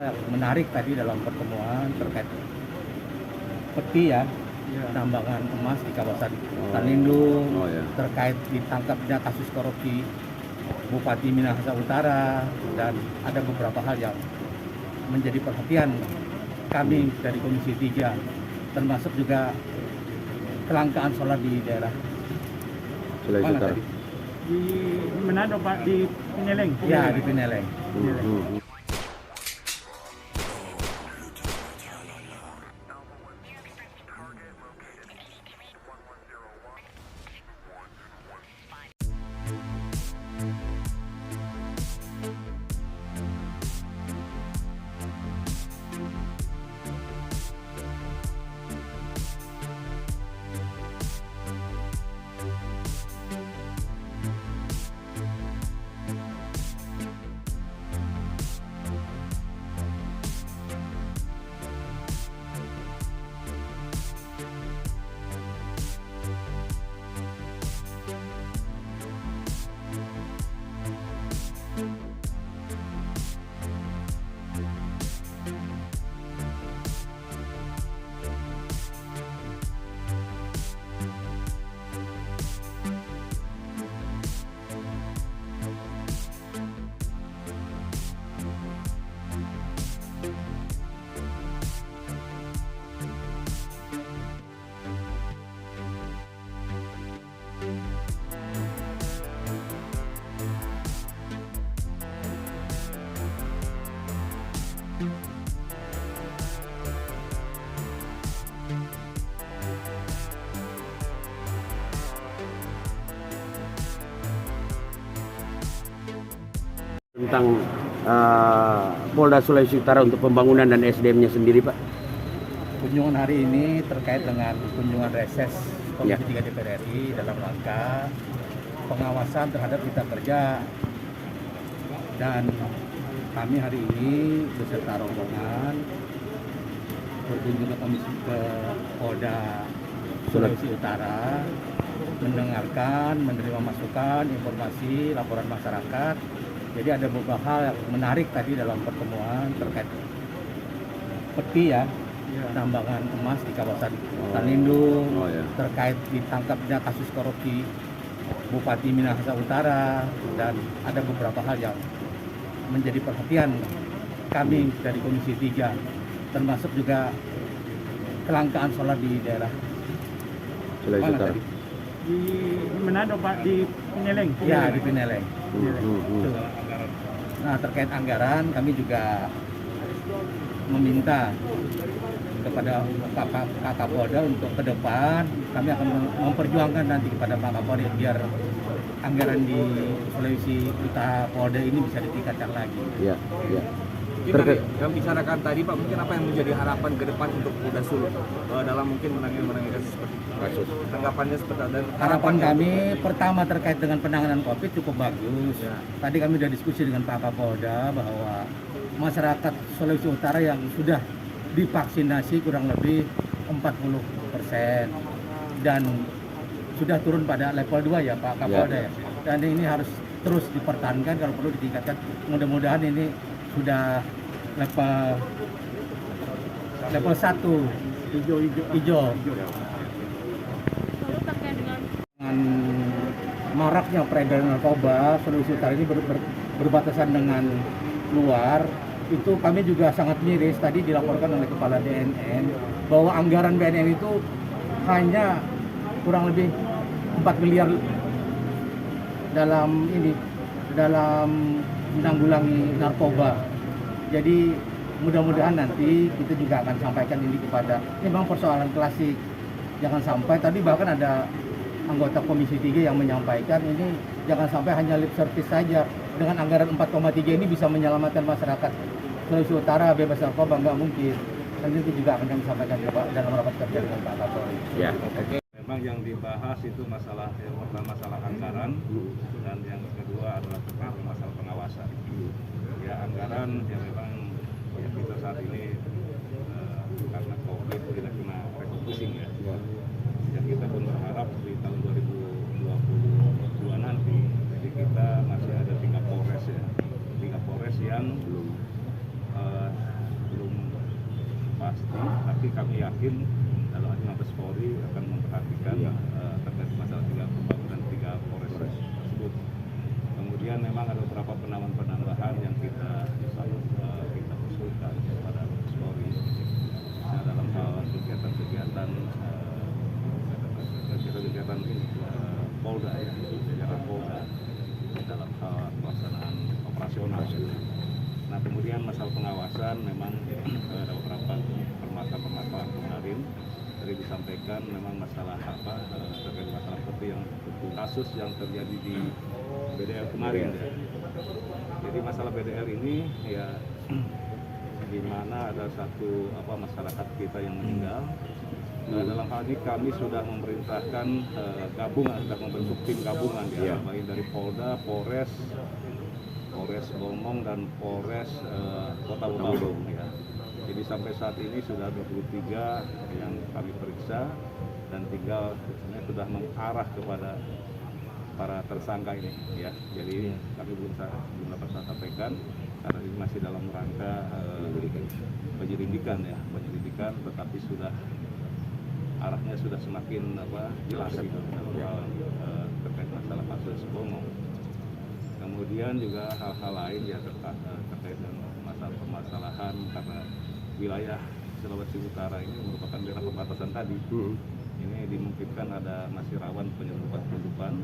Yang menarik tadi dalam pertemuan terkait peti ya, tambangan emas di kawasan Tanindung, terkait ditangkapnya kasus korupsi Bupati Minahasa Utara, dan ada beberapa hal yang menjadi perhatian kami dari Komisi 3, termasuk juga kelangkaan solar di daerah Sulawesi Utara. Di Manado Pak, di Pineleng. Ya, di Pineleng. Tentang Polda Sulawesi Utara untuk pembangunan dan SDM-nya sendiri, Pak. Kunjungan hari ini terkait dengan kunjungan reses Komisi 3 Ya. DPR RI dalam rangka pengawasan terhadap kita kerja, dan kami hari ini beserta rombongan berkunjung ke Polda Sulawesi Utara, mendengarkan, menerima masukan, informasi, laporan masyarakat. Jadi ada beberapa hal yang menarik tadi dalam pertemuan terkait peti ya, tambangan emas di kawasan Tanindung, terkait ditangkapnya kasus korupsi Bupati Minahasa Utara, dan ada beberapa hal yang menjadi perhatian kami dari Komisi 3, termasuk juga kelangkaan solar di daerah Sulawesi Utara. Di Manado Pak, di Pineleng. Ya, di Pineleng. Tuh. Nah, terkait anggaran kami juga meminta kepada Pak Kapolda untuk ke depan kami akan memperjuangkan nanti kepada Pak Kapolda biar anggaran di Sulawesi Utara Polda ini bisa ditingkatkan lagi. Ya. Mungkin yang bicarakan tadi Pak, mungkin apa yang menjadi harapan ke depan untuk Polda Sulu dalam mungkin menangani kasus seperti kasus tanggapannya seperti dan harapan kami pertama terkait dengan penanganan COVID cukup bagus. Tadi kami sudah diskusi dengan Pak Kapolda bahwa masyarakat Sulawesi Utara yang sudah divaksinasi kurang lebih 40% dan sudah turun pada level 2 ya Pak Kapolda ya. Dan ini harus terus dipertahankan, kalau perlu ditingkatkan. Mudah-mudahan ini sudah level 1 hijau. Lalu terkait dengan maraknya peredaran narkoba, Sulawesi Utara ini berbatasan dengan luar, itu kami juga sangat miris. Tadi dilaporkan oleh Kepala BNN bahwa anggaran BNN itu hanya kurang lebih 4 miliar dalam menanggulangi narkoba. Jadi mudah-mudahan nanti kita juga akan sampaikan ini ini memang persoalan klasik. Jangan sampai, tadi bahkan ada anggota Komisi 3 yang menyampaikan ini jangan sampai hanya lip service saja. Dengan anggaran 4,3 ini bisa menyelamatkan masyarakat Sulawesi Utara bebas narkoba, nggak mungkin. Nanti itu juga akan kami sampaikan dalam rapat kerja dengan Pak Kapolri. Ya. Memang yang dibahas itu masalah yang pertama masalah anggaran, dan yang kedua adalah terkait masalah pengawasan. Ya, anggaran yang memang ya, kita saat ini karena COVID tidak kena refocusing ya. Yang kita pun berharap di tahun 2022 nanti, jadi kita masih ada 3 Polres ya, 3 Polres yang pasti, tapi kami yakin dalam hati Mabes Polri akan memperhatikan terkait masalah pembangunan 3 Polres tersebut. Kemudian memang ada beberapa penambahan yang kita usulkan kepada Mabes Polri dalam hal kegiatan ini Polda ya, kegiatan Polda dalam hal pelaksanaan operasional. Nah kemudian masalah pengawasan memang ada beberapa permasalahan kemarin tadi disampaikan, memang masalah terkait masalah seperti yang kasus yang terjadi di BDL kemarin ya. Jadi masalah BDL ini ya di mana ada satu masyarakat kita yang meninggal. Dalam hal ini kami sudah memerintahkan gabungan, sudah membentuk tim gabungan ya, baik dari Polda, Polres Bomong dan Polres Kota Bandung ya. Jadi sampai saat ini sudah 23 yang kami periksa dan tinggal sudah mengarah kepada para tersangka ini ya. Jadi kami belum dapat saya sampaikan karena ini masih dalam rangka penyelidikan, tetapi sudah arahnya sudah semakin jelas gitu dalam hal terkait masalah kasus Bomong. Kemudian juga hal-hal lain ya terkait dengan masalah permasalahan karena wilayah Sulawesi Utara ini merupakan daerah perbatasan tadi. Ini dimungkinkan ada masih rawan penyelundupan.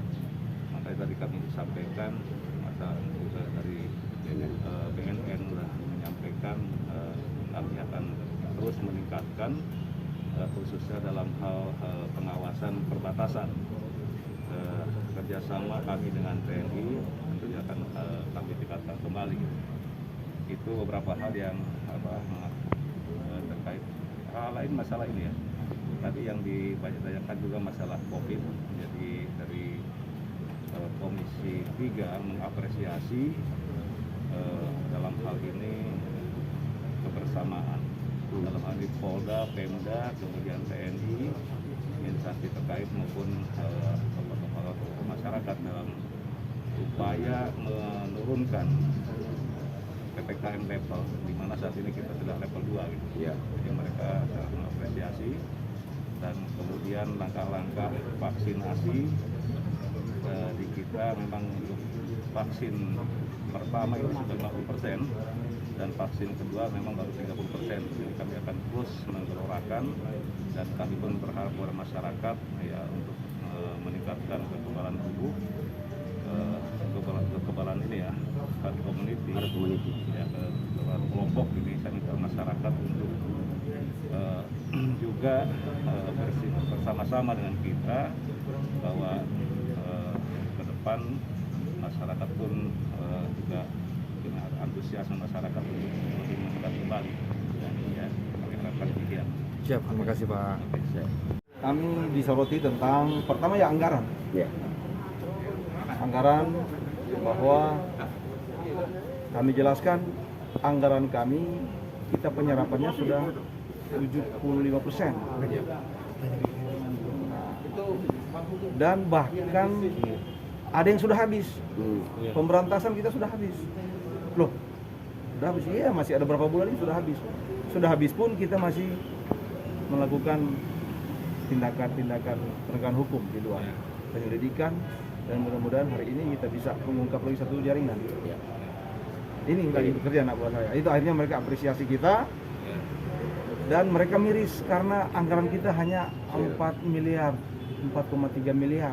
Makanya tadi kami sampaikan masalah juga dari BNN sudah menyampaikan kami akan terus meningkatkan khususnya dalam hal pengawasan perbatasan. Kerjasama kami dengan TNI tentunya akan kami tingkatkan kembali. Itu beberapa hal yang terkait hal lain masalah ini ya. Tadi yang ditanyakan juga masalah COVID. Jadi dari Komisi 3 mengapresiasi dalam hal ini kebersamaan dalam hal ini Polda, Pemda, kemudian TNI, instansi terkait maupun tokoh masyarakat dalam upaya menurunkan PPKM level, di mana saat ini kita sudah level 2 gitu. Ya. Jadi mereka sangat mengapresiasi dan kemudian langkah-langkah vaksinasi di kita memang vaksin pertama itu sudah 50% dan vaksin kedua memang baru 30%. Jadi kami akan terus menggelorakan dan kami pun berharap kepada masyarakat ya untuk meningkatkan kekebalan tubuh, kekebalan ini ya, herd community ya, kekebalan kelompok ini ke masyarakat untuk juga bersama-sama dengan kita bahwa ke depan masyarakat pun juga dengan antusiasme masyarakat untuk lebih mendekat kembali dan ya kami harapkan demikian. Siap, terima kasih Pak. Kami disoroti tentang pertama ya anggaran. Ya. Anggaran bahwa kami jelaskan anggaran kami kita penyerapannya sudah 75%. Dan bahkan ada yang sudah habis. Pemberantasan kita sudah habis. Loh, sudah habis? Iya, masih ada berapa bulan ini sudah habis. Sudah habis pun kita masih melakukan tindakan-tindakan penegakan hukum di luar penyelidikan dan mudah-mudahan hari ini kita bisa mengungkap lagi satu jaringan. Ini lagi bekerja anak buah saya. Itu akhirnya mereka apresiasi kita dan mereka miris karena anggaran kita hanya 4,3 miliar.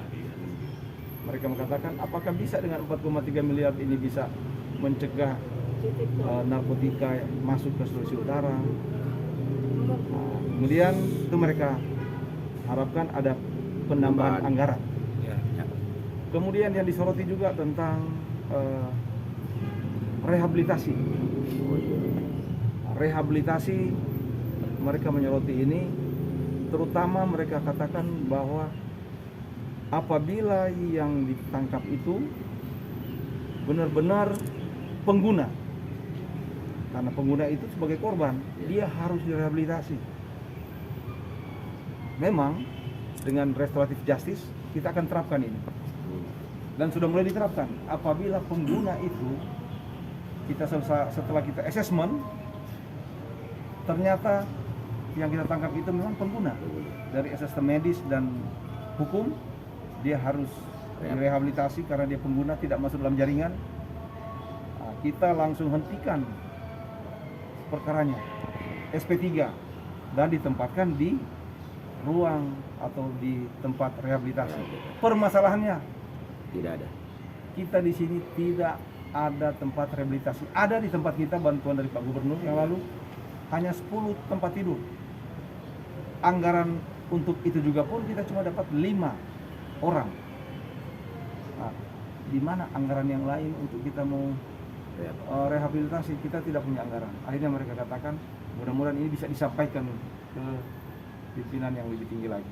Mereka mengatakan apakah bisa dengan 4,3 miliar ini bisa mencegah narkotika masuk ke Sulawesi Utara. Kemudian itu mereka harapkan ada penambahan anggaran. Kemudian yang disoroti juga tentang rehabilitasi. Rehabilitasi mereka menyoroti ini, terutama mereka katakan bahwa apabila yang ditangkap itu benar-benar pengguna, karena pengguna itu sebagai korban, dia harus direhabilitasi. Memang dengan restoratif justice kita akan terapkan ini dan sudah mulai diterapkan. Apabila pengguna itu setelah kita assessment ternyata yang kita tangkap itu memang pengguna. Dari asesmen medis dan hukum, dia harus direhabilitasi karena dia pengguna, tidak masuk dalam jaringan. Nah, kita langsung hentikan perkaranya, SP3, dan ditempatkan di ruang atau di tempat rehabilitasi. Permasalahannya, Tidak ada. kita di sini tidak ada tempat rehabilitasi. Ada di tempat kita bantuan dari Pak Gubernur yang lalu, hanya 10 tempat tidur. Anggaran untuk itu juga pun kita cuma dapat 5 orang. Nah, di mana anggaran yang lain untuk kita mau rehabilitasi? Kita tidak punya anggaran. Akhirnya mereka katakan, mudah-mudahan ini bisa disampaikan ke pimpinan yang lebih tinggi lagi.